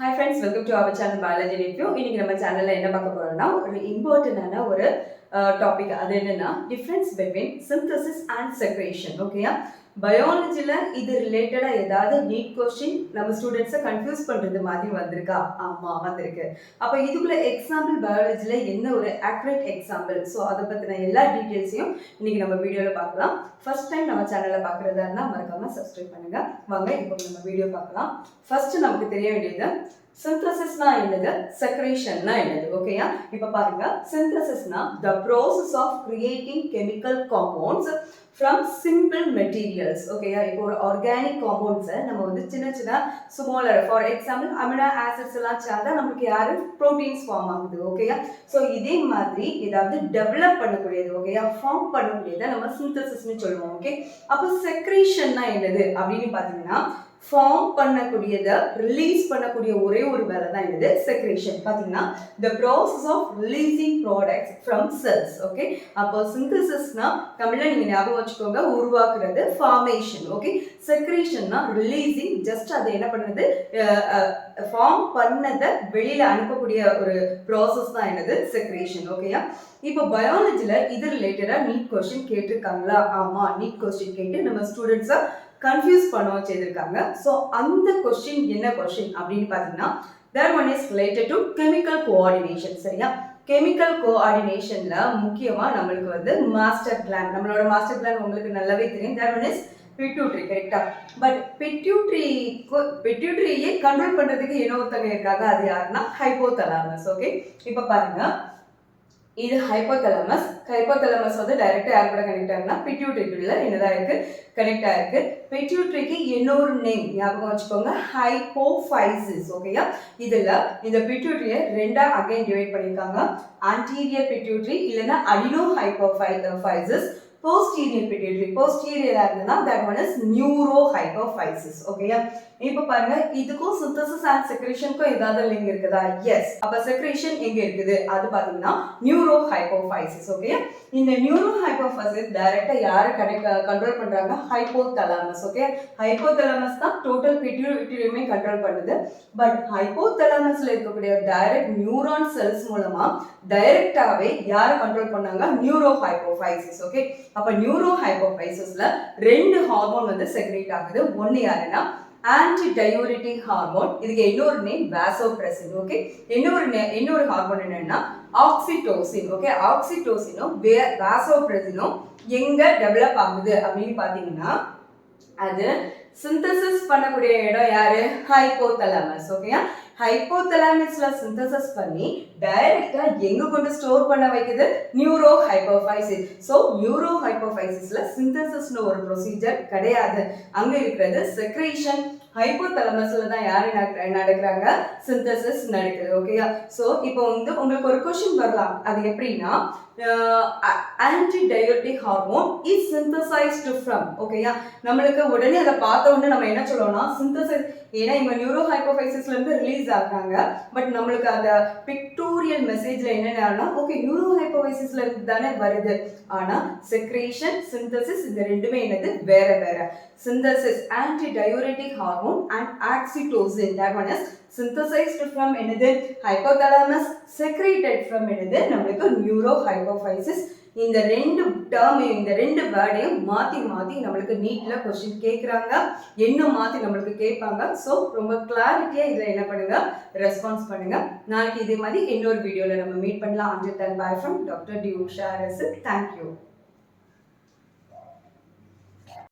Hi friends, welcome to our channel Biology Review. இன்னைக்கு நம்ம சேனல்ல என்ன பார்க்க போறோம்னா ஒரு இம்பார்ட்டன்டான ஒரு டாபிக். அது என்னன்னா difference between synthesis and secretion. ஓகேயா? பயாலஜில இது ரிலேட்டடா ஏதாவது நீட் கொஸ்டின் நம்ம ஸ்டூடெண்ட்ஸை கன்ஃபியூஸ் பண்றது மாதிரி வந்திருக்கா? ஆமா வந்திருக்கு. அப்ப இதுக்குள்ள எக்ஸாம்பிள் பயாலஜில என்ன ஒரு ஆக்யூரேட் எக்ஸாம்பிள், ஸோ அதை பத்தின எல்லா டீட்டெயில்ஸையும் இன்னைக்கு நம்ம வீடியோல பார்க்கலாம். ஃபர்ஸ்ட் டைம் நம்ம சேனல்ல பார்க்கறதா இருந்தா மறக்காம சப்ஸ்கிரைப் பண்ணுங்க. வாங்க இப்போ நம்ம வீடியோ பார்க்கலாம். ஃபர்ஸ்ட் நமக்கு தெரிய வேண்டியது சிந்தசிஸ்னா என்னது, செக்ரேஷன்னா என்னது. ஓகேயா? இப்ப பாருங்க, சிந்தசிஸ்னா the process of creating chemical compounds from simple materials. ஓகேயா? இப்போ ஒரு ஆர்கானிக் காம்பவுண்ட்ஸை நம்ம வந்து சின்ன சின்ன smaller, for example amino acids எல்லாம் சேர்ந்தா நமக்கு யாரு ப்ரோட்டீன்ஸ் ஃபார்ம் ஆகுது. ஓகேயா? ஸோ இதே மாதிரி ஏதாவது டெவலப் பண்ணக்கூடியது, ஓகேயா, ஃபார்ம் பண்ணக்கூடியதை நம்ம சிந்தசிஸ்ன்னு சொல்லுவோம். ஓகே, அப்போ செக்ரேஷன்னா என்னது அப்படின்னு பார்த்தீங்கன்னா ஃபார்ம் பண்ணக்கூடியதை ரிலீஸ் பண்ணக்கூடிய ஒரே ஒரு வேலை தான் என்னது, செக்ரேஷன். பார்த்தீங்கன்னா the process of releasing products from cells. Okay, அப்போ சிந்தசிஸ்னா தமிழ்ல நீங்க ஞாபகம் வச்சுக்கோங்க, உருவாக்குறது, ஃபார்மேஷன். ஓகே, செக்ரேஷன்னா ரிலீசிங், ஜஸ்ட் அதை என்ன பண்ணுறது, ஃபார்ம் பண்ணதை வெளியில அனுப்பக்கூடிய ஒரு ப்ராசஸ் தான் என்னது, செக்ரேஷன். ஓகேயா? இப்போ பயாலஜில இது ரிலேட்டடா நீட் கொஸ்டின் கேட்டிருக்காங்களா? ஆமா, நீட் கொஸ்டின் கேட்டு நம்ம ஸ்டூடெண்ட்ஸை கன்ஃபியூஸ் பண்ண வச்சிருக்காங்க. ஸோ அந்த கொஸ்டின் என்ன கொஸ்டின் அப்படின்னு பார்த்தீங்கன்னா, that one is related to chemical coordination. சரியா? கெமிக்கல் கோஆர்டினேஷன்ல முக்கியமா நம்மளுக்கு வந்து மாஸ்டர் கிளாண்ட், நம்மளோட மாஸ்டர் கிளாண்ட் உங்களுக்கு நல்லாவே தெரியும். that one is pituitary. கரெக்டா? பட் பிட்யூட்ரியை கண்ட்ரோல் பண்றதுக்கு இன்னொருத்தங்க இருக்காங்க. அது யாருன்னா ஹைப்போதலாமஸ். ஓகே, இப்போ பாருங்க, இது ஹைப்போதலாமஸ். ஹைப்போதலாமஸ் வந்து டைரக்டா யார் கூட கனெக்ட் ஆகுனா பிட்யூட்டரிக்குள்ள என்னதான் இருக்கு, கனெக்ட் ஆயிருக்கு. பிட்யூட்டரிக்கு இன்னொரு நேம் ஞாபகம் வச்சுக்கோங்க, ஹைப்போஃபைசிஸ். ஓகேயா? இதுல இந்த பிட்யூட்டரியை ரெண்டா அகைன் டிவைட் பண்ணிருக்காங்க. ஆன்டீரியர் பிட்யூட்டரி இல்லைன்னா அடினோ ஹைப்போஃபைசிஸ், posterior pituitary. posterior ஆகுதுன்னா that one is neurohypophysis. ஓகேயா? இப்போ பாருங்க, இதுக்கும் சிந்தசிஸ் அண்ட் செக்ரேஷனுக்கும் ஏதாவது லிங்க் இருக்குதா? எஸ். அப்ப செக்ரேஷன் எங்க இருக்குது அது பாத்தீங்கன்னா நியூரோஹைப்போஃபைசிஸ். ஓகே, இந்த நியூரோஹைப்போஃபைசிஸ் டைரக்டா யாரை கண்ட்ரோல் பண்றாங்க? ஹைப்போதலாமஸ். ஓகே, ஹைப்போதலாமஸ் தான் டோட்டல் பிட்யூட்டரியுமே கண்ட்ரோல் பண்ணுது. பட் ஹைப்போதலாமஸ்ல இருக்கக்கூடிய டைரக்ட் நியூரான் செல்ஸ் மூலமா டைரக்டாவே யாரை கண்ட்ரோல் பண்ணாங்க? நியூரோஹைப்போஃபைசிஸ். ஓகே, அப்ப நியூரோஹைப்போஃபைசிஸ்ல ரெண்டு ஹார்மோன் வந்து செக்ரேட் ஆகுது. ஒன்னு யாருன்னா ஆன்டிடயூரிட்டிக் ஹார்மோன், இதுக்கு இன்னொரு நேம் வாசோப்ரெசின். ஓகே, இன்னொரு ஹார்மோன் என்னன்னா ஆக்சிடோசின். ஓகே, ஆக்சிடோசினும் வாசோப்ரெசினும் எங்க டெவலப் ஆகுது அப்படின்னு பாத்தீங்கன்னா, அது சிந்தசிஸ் பண்ணக்கூடிய இடம் யாரு? ஹைப்போதலாமஸ். ஓகேயா? ஹைப்போதலாமஸ்ல சிந்தசிஸ் பண்ணி டைரக்டா எங்க கொண்டு ஸ்டோர் பண்ண வைக்குது? நியூரோஹைப்போஃபைசிஸ். ஸோ நியூரோஹைப்போஃபைசிஸ்ல சிந்தசிஸ்னு ஒரு ப்ரொசீஜர் கிடையாது. அங்க இருக்கிறது செக்ரேஷன். ஹைப்போதலாமஸ்ல தான் யாரு நடக்கிறாங்க? சிந்தசிஸ் நடக்குது. ஓகேயா? ஸோ இப்போ வந்து உங்களுக்கு ஒரு கொஸ்டின் வரலாம், அது எப்படின்னா antidiuretic hormone is synthesised from. ஓகேயா? நம்மளுக்கு உடனே அதை பார்த்த உடனே நம்ம என்ன சொல்லுவோம்னா சிந்தசைஸ், ஏன்னா இவங்க நியூரோஹைப்போஃபைசிஸ்ல இருந்து ரிலீஸ் ஆகுறாங்க. பட் நம்மளுக்கு அந்த பிக்டோரியல் மெசேஜ்ல என்னன்னா, ஓகே நியூரோஹைப்போஃபைசிஸ்ல இருந்து தானே வருது. ஆனா செக்ரேஷன், சிந்தசிஸ் இந்த ரெண்டுமே என்னது, வேற வேற. Synthesis antidiuretic hormone and oxytocin, that one is synthesized from என்னது, ஹைப்போதலாமஸ், secreted from என்னது, நம்மளுக்கு நியூரோஹைப்போஃபைசிஸ். இந்த ரெண்டு டேர்மையும், இந்த ரெண்டு வேர்டையும் மாத்தி மாத்தி நம்மளுக்கு நீட்ல கொஸ்டின் கேட்குறாங்க, என்ன மாத்தி நம்மளுக்கு கேட்பாங்க. ஸோ ரொம்ப கிளாரிட்டியா இதுல என்ன பண்ணுங்க, ரெஸ்பான்ஸ் பண்ணுங்க. நாளைக்கு இதே மாதிரி இன்னொரு வீடியோல நம்ம மீட் பண்ணலாம். Until then, bye from Dr. D. Usha. Thank you.